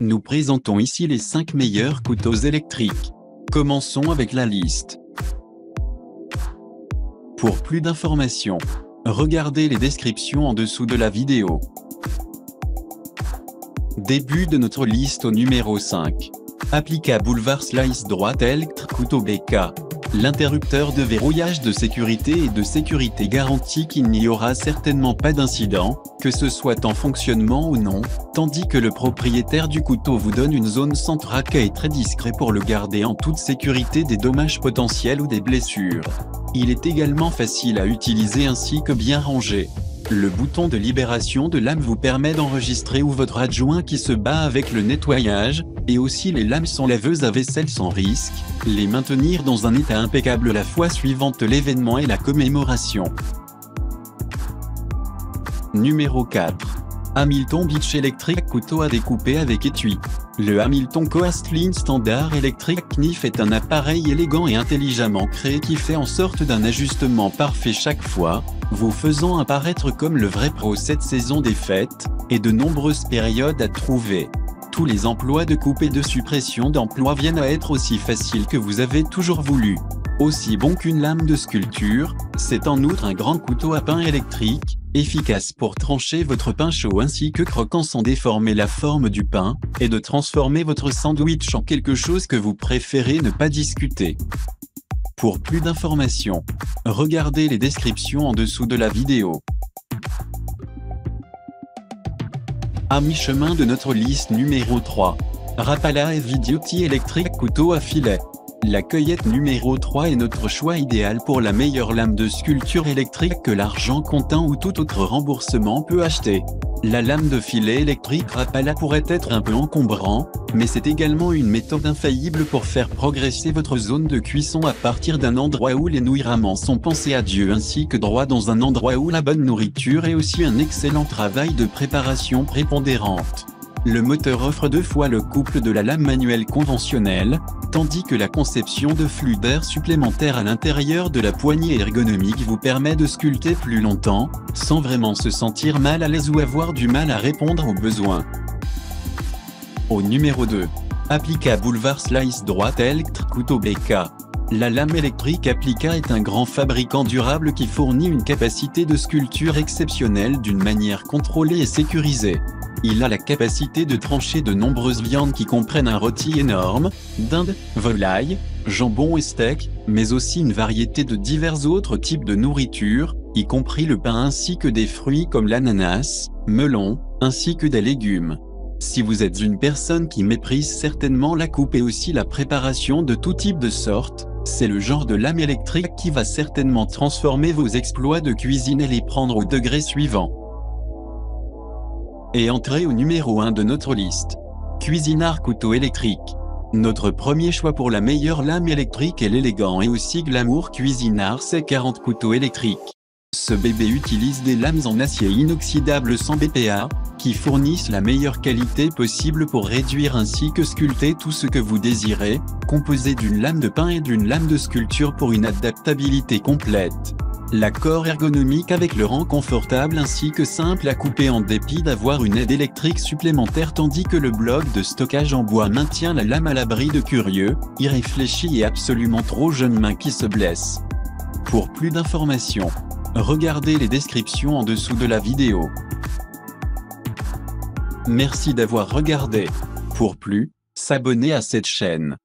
Nous présentons ici les 5 meilleurs couteaux électriques. Commençons avec la liste. Pour plus d'informations, regardez les descriptions en dessous de la vidéo. Début de notre liste au numéro 5. Applica Boulevard Slice Droite Electre Couteau BK. L'interrupteur de verrouillage de sécurité et de sécurité garantit qu'il n'y aura certainement pas d'incident, que ce soit en fonctionnement ou non, tandis que le propriétaire du couteau vous donne une zone sans traquet et très discret pour le garder en toute sécurité des dommages potentiels ou des blessures. Il est également facile à utiliser ainsi que bien rangé. Le bouton de libération de lame vous permet d'enregistrer où votre adjoint qui se bat avec le nettoyage, et aussi les lames sans laveuse à vaisselle sans risque, les maintenir dans un état impeccable la fois suivante l'événement et la commémoration. Numéro 4. Hamilton Beach Electric Couteau à découper avec étui. Le Hamilton Coastline Standard Electric Knife est un appareil élégant et intelligemment créé qui fait en sorte d'un ajustement parfait chaque fois, vous faisant apparaître comme le vrai pro cette saison des fêtes, et de nombreuses périodes à trouver. Tous les emplois de coupe et de suppression d'emploi viennent à être aussi faciles que vous avez toujours voulu. Aussi bon qu'une lame de sculpture, c'est en outre un grand couteau à pain électrique, efficace pour trancher votre pain chaud ainsi que croquant sans déformer la forme du pain, et de transformer votre sandwich en quelque chose que vous préférez ne pas discuter. Pour plus d'informations, regardez les descriptions en dessous de la vidéo. À mi-chemin de notre liste numéro 3. Rapala Heavy Duty Electric Couteau à filet. La cueillette numéro 3 est notre choix idéal pour la meilleure lame de sculpture électrique que l'argent comptant ou tout autre remboursement peut acheter. La lame de filet électrique Rapala pourrait être un peu encombrant, mais c'est également une méthode infaillible pour faire progresser votre zone de cuisson à partir d'un endroit où les nourrissements sont pensés à Dieu ainsi que droit dans un endroit où la bonne nourriture est aussi un excellent travail de préparation prépondérante. Le moteur offre 2 fois le couple de la lame manuelle conventionnelle, tandis que la conception de flux d'air supplémentaire à l'intérieur de la poignée ergonomique vous permet de sculpter plus longtemps, sans vraiment se sentir mal à l'aise ou avoir du mal à répondre aux besoins. Au numéro 2. Applica Boulevard Slice Droite Electre Couteau BK. La lame électrique Applica est un grand fabricant durable qui fournit une capacité de sculpture exceptionnelle d'une manière contrôlée et sécurisée. Il a la capacité de trancher de nombreuses viandes qui comprennent un rôti énorme, dinde, volaille, jambon et steak, mais aussi une variété de divers autres types de nourriture, y compris le pain ainsi que des fruits comme l'ananas, melon, ainsi que des légumes. Si vous êtes une personne qui méprise certainement la coupe et aussi la préparation de tout type de sorte, c'est le genre de lame électrique qui va certainement transformer vos exploits de cuisine et les prendre au degré suivant. Et entrez au numéro 1 de notre liste. Cuisinart Couteau électrique. Notre premier choix pour la meilleure lame électrique est l'élégant et aussi glamour Cuisinart C40 Couteau électrique. Ce bébé utilise des lames en acier inoxydable sans BPA, qui fournissent la meilleure qualité possible pour réduire ainsi que sculpter tout ce que vous désirez, composé d'une lame de pain et d'une lame de sculpture pour une adaptabilité complète. L'accord ergonomique avec le rang confortable ainsi que simple à couper en dépit d'avoir une aide électrique supplémentaire tandis que le bloc de stockage en bois maintient la lame à l'abri de curieux, irréfléchis et absolument trop jeunes mains qui se blessent. Pour plus d'informations, regardez les descriptions en dessous de la vidéo. Merci d'avoir regardé. Pour plus, s'abonner à cette chaîne.